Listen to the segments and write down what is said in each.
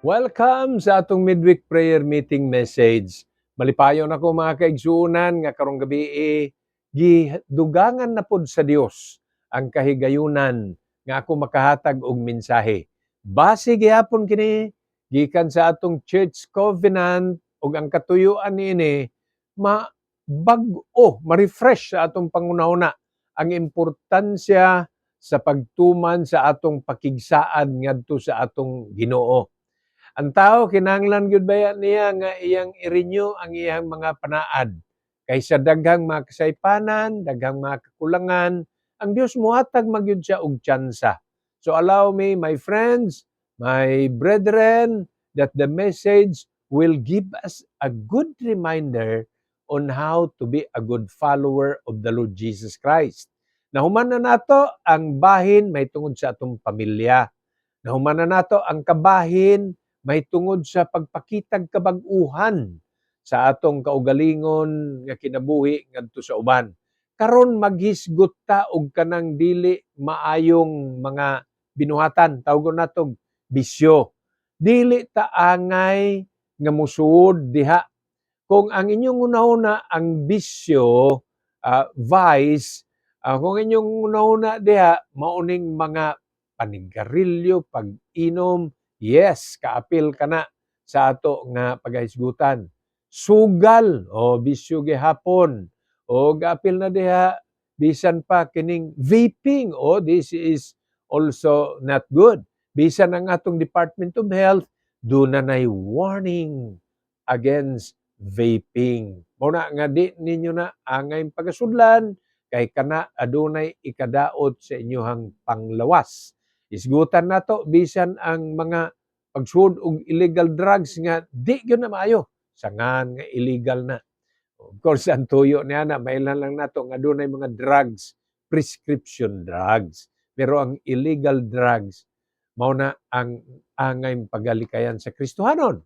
Welcome sa atong midweek prayer meeting message. Malipayon ako mga kaigsuonan nga karong gabi gidugangan na pod sa Dios ang kahigayunan nga ako makahatag og mensahe. Base gihapon kini gikan sa atong church covenant ug ang katuyuan niini ma-refresh sa atong pangunahuna ang importansya sa pagtuman sa atong pakigsaad ngadto sa atong Ginoo. Ang tao kinahanglan gyud baya niya nga iyang i-renew ang iyang mga panaad. Kaysa daghang mga kasaypanan, daghang mga kakulangan, ang Dios mohatag magyud siya og tsansa. So allow me, my friends, my brethren, that the message will give us a good reminder on how to be a good follower of the Lord Jesus Christ. Nahuman na nato ang bahin may tungod sa atong pamilya. Nahuman na nato ang kabahin may tungod sa pagpakitag kabag-uhan sa atong kaugalingon nga kinabuhi ngadto sa uban. Karon maghisgot ta og kanang dili maayong mga binuhatan, tawgon natong bisyo. Dili ta angay nga musuod diha. Kung ang inyong una-una ang bisyo, vice, kung inyong una-una diha mauning mga panigarilyo, pag-inom, yes, kaapil ka na sa ato nga paghisgutan. Sugal, bisyo gihapon. Gaapil na diha, bisan pa kining vaping, this is also not good. Bisan ang atong Department of Health, do na nay warning against vaping. Muna nga di ninyo na angay pagasudlan, kay kana adunay ikadaot sa inyohang panglawas. Isgutan nato bisan ang mga pagsud og illegal drugs nga di gyud na maayo sangan nga illegal na. Of course ang tuyo niya na mailan lang nato nga adunay mga drugs, prescription drugs. Pero ang illegal drugs mao na ang angay pagalikayan sa Kristohanon.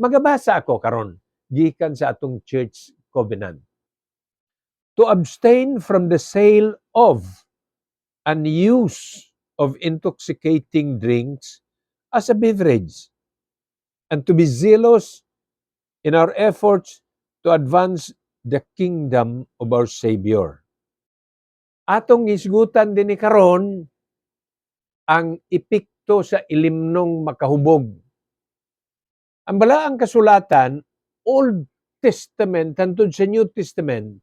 Magabasa ako karon gikan sa atong church covenant. To abstain from the sale of and use of intoxicating drinks as a beverage, and to be zealous in our efforts to advance the kingdom of our Savior. Atong isgutan din ni karon ang epekto sa ilimnong makahubog. Ang balaang kasulatan, Old Testament hangtod sa New Testament,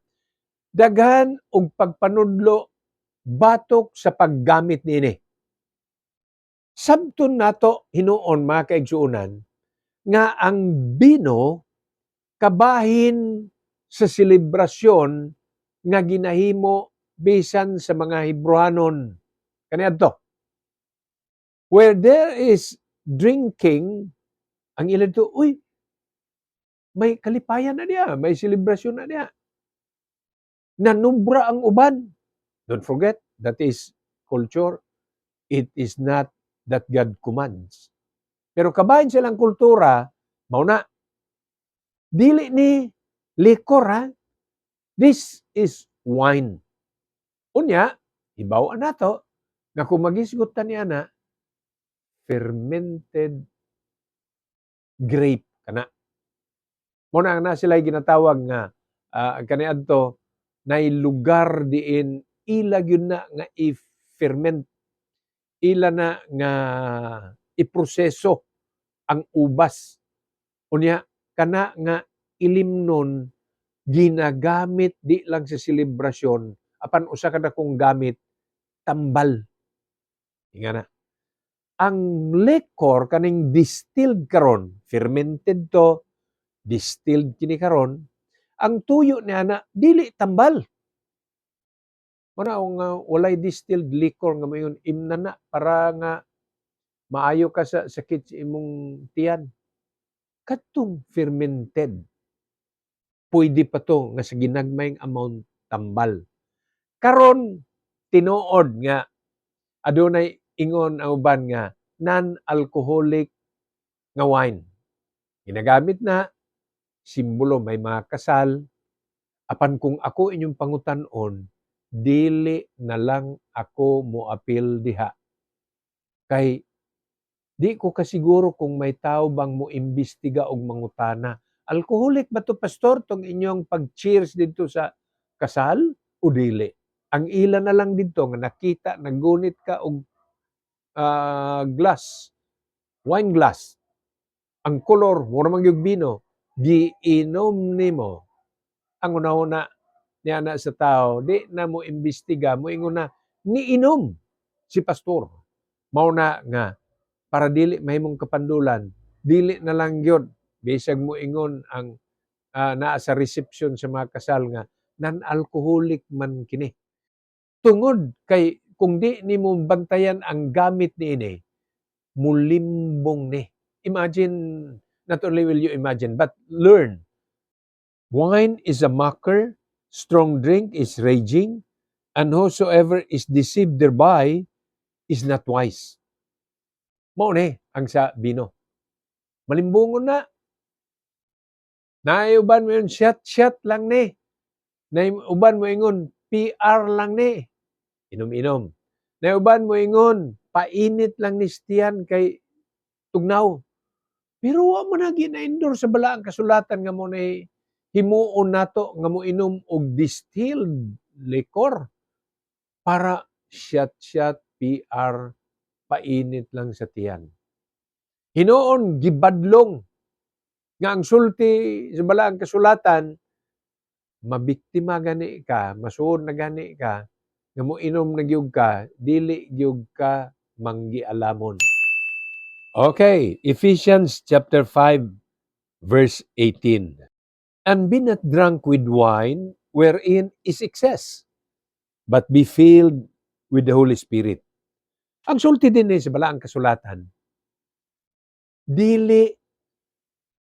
daghan og pagpanudlo batok sa paggamit niini. Sabton nato hinuon mga kaigsuonan nga ang bino kabahin sa selebrasyon nga ginahimo bisan sa mga Hebrewanon kaniadto. Where there is drinking, ang ilan to, may kalipayan na diya, may selebrasyon na diya. Nanubra ang uban. Don't forget, that is culture. It is not that God commands. Pero kabahin silang kultura, mao na, dili ni liquor ha. This is wine. Unya, ibawaan nato, nga kung magisgot ta niya na, fermented grape kana. Muna na sila ginatawag nga kaniadto nay lugar diin ila gyud na nga i-ferment, ila na nga iproseso ang ubas. Unya kana nga ilimnon ginagamit di lang sa selebrasyon apan usa ka dakong gamit tambal. Inga na. Ang liquor kaning distilled karon, fermented to, distilled kini karon, ang tuyo niya na dili tambal. Muna nga walay distilled liquor nga mayon imnana para nga maayo ka sa sakit sa imong tiyan. Kadtong fermented, pwede pa to nga sa ginagmayng amount tambal. Karon tinuod nga adunay ingon ang uban nga non-alcoholic nga wine. Ginagamit na simbolo may mga kasal, apan kung ako inyong pangutan-on, dili na lang ako moapil diha. Kay Di ko kasiguro kung may tao bang moimbestiga og mangutana, alcoholic ba 'to pastor 'tong inyong pag-cheers didto sa kasal o dili? Ang ila na lang didto nga nakita naggunit ka og glass, wine glass, ang kolor mura man gyud bino, giinom nimo. Ang una-una niya na sa tao, di na mo imbestiga, moingon na niinom si pastor. Mao na nga para dili mahimong kapandulan, dili na lang gyud bisag moingon ang naa sa reception sa mga kasal nga non-alcoholic man kini. Tungod kay kung di nimo bantayan ang gamit niini, mulimbong ni. Imagine, not only will you imagine, but learn. Wine is a mocker, strong drink is raging, and whosoever is deceived thereby is not wise. Mao ni ang sa bino. Malimbungon na. Naiuban mo yun, shot lang ni. Naiuban mo ingon, PR lang ni. Inom-inom. Naiuban mo ingon, painit lang ni Stian kay tugnaw. Pero wa man na gina-endorse sa balaang kasulatan nga mo na himuon nato nga mo inom og distilled liquor para shot PR painit lang sa tiyan. Hinuon gibadlong nga ang sulti sa balaang kasulatan mabiktima gani ka, masuod na gani ka nga moinom na gyud ka, dili gyud ka manggialamon. Okay, Ephesians chapter 5 verse 18. And be not drunk with wine wherein is excess, but be filled with the Holy Spirit. Ang sulti din sa balaang kasulatan, dili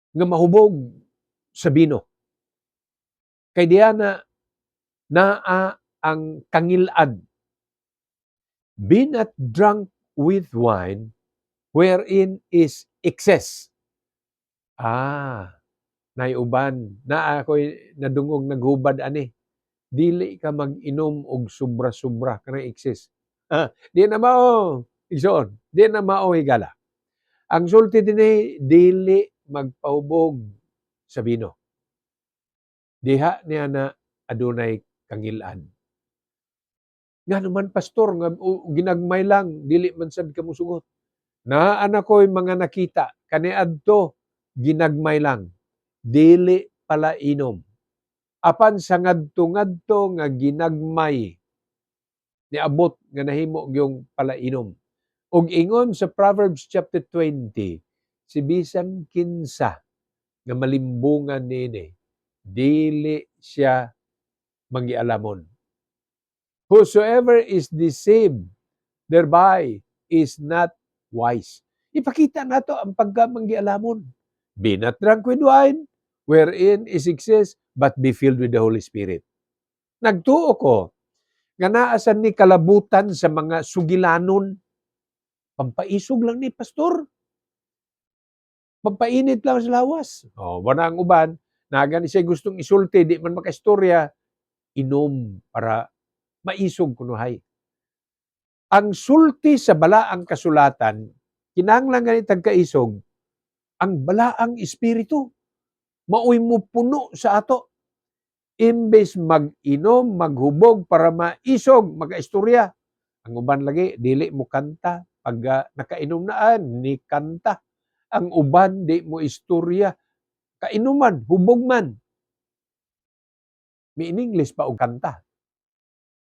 nga mahubog sa bino. Kay diya naa ang kangilad. Be not drunk with wine wherein is excess. Naiuban. Naa ako'y nadungog naghubad ani. Dili ka mag-inom og sobra-sobra kanang excess. Di na mao igsoon. Di na mao higala. Ang sulti dinhi dili magpahubog sa bino. Diha niya na adunay kangil-an. Nga naman pastor nga ginagmay lang dili man sad kamo sugot. Naa na ko'y mga nakita kaniadto ginagmay lang dili pala inom. Apan sa ngadto-ngadto nga ginagmay niabot nga nahimo gyung pala inom. Og ingon sa Proverbs chapter 20, si bisan kinsa nga malimbungan niini, dili siya manggialamon. Whosoever is deceived thereby is not wise. Ipakita nato ang pagkamanggialamon. Be not drunk with wine, wherein is excess, but be filled with the Holy Spirit. Nagtuo ko, nga naasan ni kalabutan sa mga sugilanon, pampaisog lang ni pastor. Pampainit lang sa lawas. Wala ang uban, nagani siya gustong isulti, di man makaistorya, inom para maisog kunuhay. Ang sulti sa balaang kasulatan, kinahanglan gani tagkaisog, ang balaang espiritu, maoy mo puno sa ato. Imbes mag-inom, maghubog para maisog, makaistorya. Ang uban lagi, dili mo kanta. Pag nakainom naan, ni kanta. Ang uban, di mo istorya. Kainuman, hubog man. May in English pa og kanta.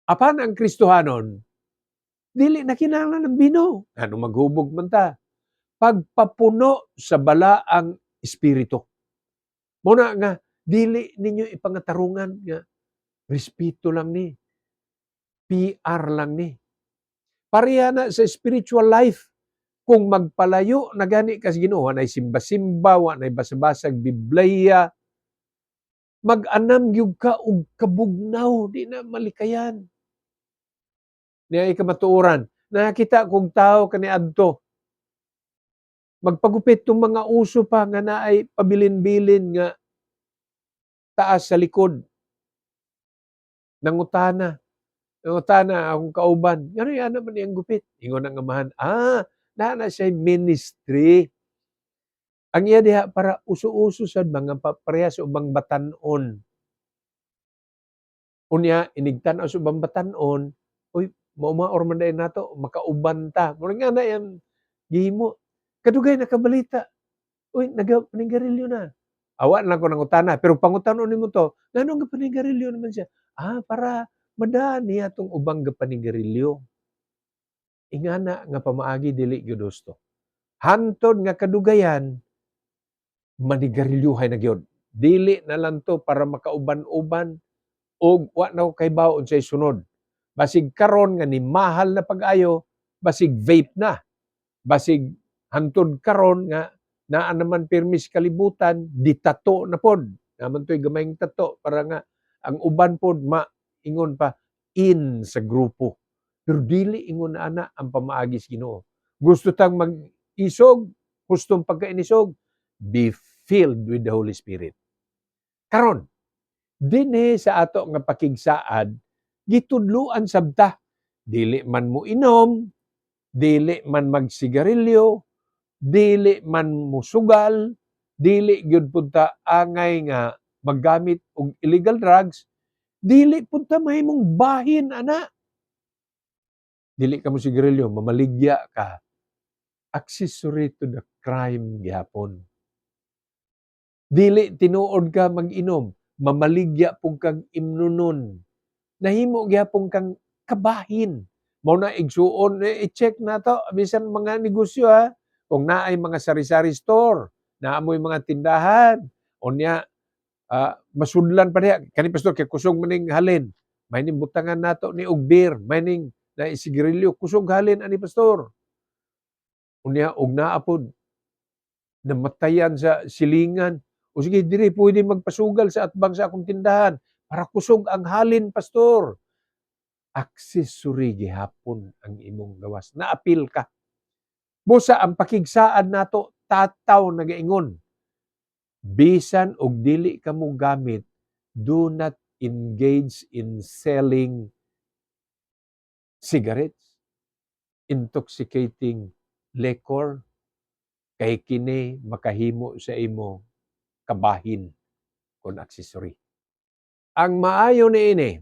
Apan ang Kristohanon, dili na kinahanglan ng bino. Ano maghubog man ta? Pagpapuno sa balaang espiritu. Muna nga, dili ninyo ipangatarungan nga respeto lang ni. PR lang ni. Pareha na sa spiritual life. Kung magpalayo na gani ka sa Ginoo, nay simba-simba, nay basabasag Biblia, mag-anam gyud ka og kabugnaw, di na malikayan. Niya ikamatuoran, nakita kong tao kaniadto, magpagupit tong mga uso pa nga naay pabilin-bilin nga taas sa likod. Nangutana akong kauban, ngano yan naman iyang gupit? Ingon ang amahan, na siya ministry. Ang iya diha para uso-uso sad mga parehas ubang batan-on. Unya inigtan-aw sa ubang batan-on, uy mauma or man dayon nato makauban ta. Murag nga na yang gihimo. Kadugay nakabalita, uy nagapanigarilyo na. Awa lang ko nangutana, pero pangutanon nimo to, ngano gapanigarilyo naman siya? Para madaan niya tong ubang gapanigarilyo. Ingana nga pamaagi dili gyud husto. Hantod nga kadugayan, manigarilyohay na gyud. Dili na lang to para makauban-uban o wa na ko kahibaw unsay sunod. Basig karon nga ni mahal na pag-ayo, basig vape na. Basig hantod karon nga naa naman permis kalibutan, di tato na pod. Naman to'y gamayng tato para nga ang uban pod maingon pa in sa grupo. Pero dili ingon na ana ang pamaagi sa Ginoo. Gusto tang mag-isog, gustong pagkainisog, be filled with the Holy Spirit. Karon, dinhi sa ato nga pakigsaad, gitudluan sabta. Dili man mo inom, dili man magsigarilyo, dili man musugal, dili gyud pud ta angay nga maggamit og illegal drugs, dili pud ta mahimong bahin ana. Dili ka musigarilyo, mamaligya ka. Accessory to the crime gyapon. Dili tinuod ka mag-inom, mamaligya pug kang imnunon. Nahimo gyapon kang kabahin. Mao na igsuon, i-check nato bisan mga negosyo kung naay mga sari-sari store, naamoy mga tindahan, unya masudlan pa diha kani pastor kay kusog maning halin. May ning butangan nato ni og beer, may ning na sigarilyo kusog halin ani pastor. Unya og naa pod namatayan sa silingan. O sige, diri pwede magpasugal sa atbang sa akong tindahan para kusog ang halin, pastor. Accessory gihapon ang imong gawas. Naapil ka. Busa ang pakigsaad nato tataw nagaingon. Bisan og dili ka mo gamit, do not engage in selling cigarettes, intoxicating liquor, kay kini makahimo sa imo kabahin kon accessory. Ang maayo niini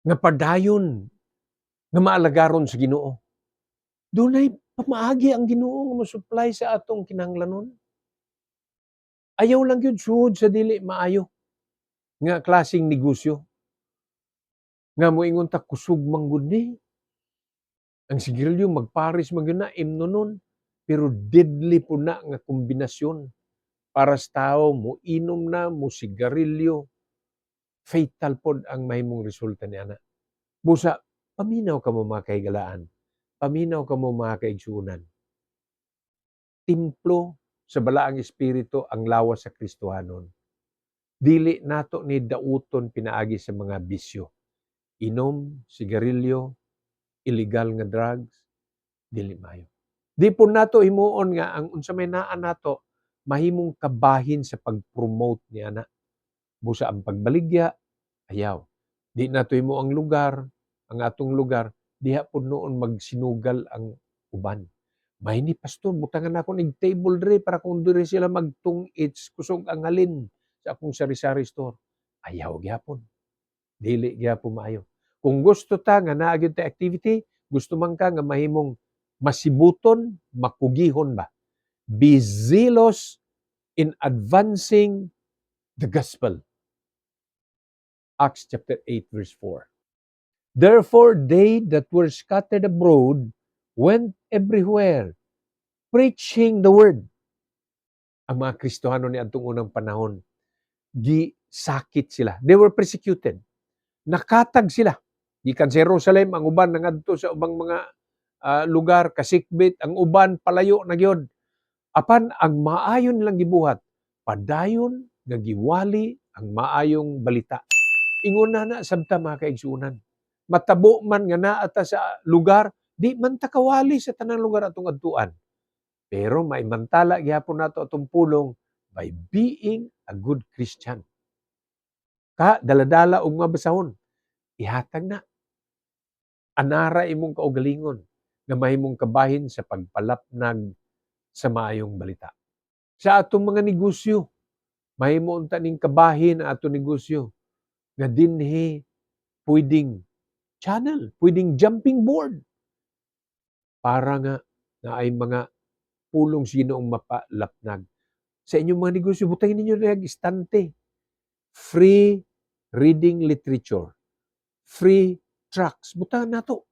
nga padayon nga maalagaron sa Ginoo. Dunay pamaagi ang Ginoo nga mo-supply sa atong kinahanglanon. Ayaw lang gyud suod sa dili maayo nga klaseng negosyo. Nga moingon ta kusog man gud ni. Ang sigarilyo magpares man gyud na imnonon, pero deadly po na nga kombinasyon. Para sa tao, mo inom na, mo sigarilyo, fatal pod ang mahimong resulta ni ana. Busa, paminaw ka mo mga kahigalaan, paminaw ka mo mga kaigsuunan. Templo sa balaang espiritu ang lawas sa Kristohanon. Dili nato ni dauton pinaagi sa mga bisyo. Inom, sigarilyo, illegal nga drugs, dili mayo. Di po nato himuon nga ang unsa may naa nato mahimong kabahin sa pag-promote ni ana. Busa ang pagbaligya, ayaw. Di nato himo ang lugar, ang atong lugar, diha po noon magsinugal ang uban. May ni pastor, butangan ako ng table dre para kung dre sila magtungits, kusog ang halin sa akong sari-sari store. Ayaw gyapon. Dili gyapon maayo. Kung gusto ta nga naa gyud ta activity, gusto man ka nga mahimong masibuton, makugihon ba? Be zealous in advancing the gospel. Acts chapter 8 verse 4. Therefore they that were scattered abroad went everywhere preaching the word. Ang mga Kristohano ni adtong unang panahon, gisakit sila. They were persecuted. Nakatag sila. Gikan sa Jerusalem, ang uban nangadto sa ubang mga lugar, kasikbit, ang uban palayo na gyud. Apan ang maayon lang gibuhat, padayon nga giwali ang maayong balita. Ingon na sabta mga kaigsuunan. Matabo man nga naa ta sa lugar, di man ta kawali sa tanang lugar atong adtuan. Pero maimantala gyapon nato atong pulong by being a good Christian. Dala-dala og mga basahon, ihatag na. Anara imong kaugalingon nga mahimong kabahin sa pagpalapnag sa maayong balita. Sa atong mga negosyo, mahimo unta ning kabahin ang atong negosyo nga dinhi pwedeng channel, pwedeng jumping board para nga naay mga pulong sa Ginoong mapalapnag. Sa inyong mga negosyo, butangin ninyo na istante. Free reading literature. Free tracts. Butahan na to.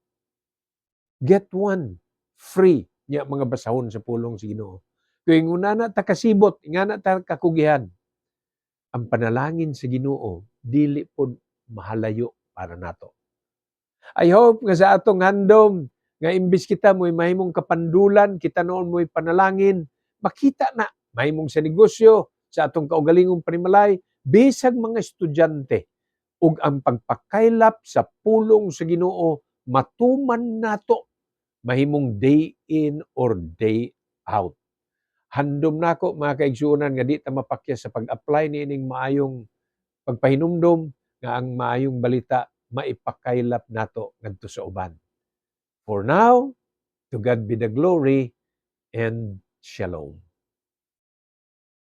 Get one. Free. Nya mga basahon sa pulong sa Ginoo. Kaya una na ta kasibot, nga na ta kakugihan. Ang panalangin sa Ginoo dili pod mahalayo para nato. I hope nga sa atong handom nga imbis kita mo'y mahimong kapandulan, kita noon mo'y panalangin, makita na mahimong sa negosyo, sa atong kaugalingong panimalay, bisag mga estudyante, ug ang pagpakaylap sa pulong sa Ginoo matuman nato mahimong day in or day out. Handom nako mga kaigsuonan nga di ta mapakya sa pag-apply niining maayong pagpahinumdom nga ang maayong balita maipakaylap nato ngadto sa uban. For now, to God be the glory and shalom.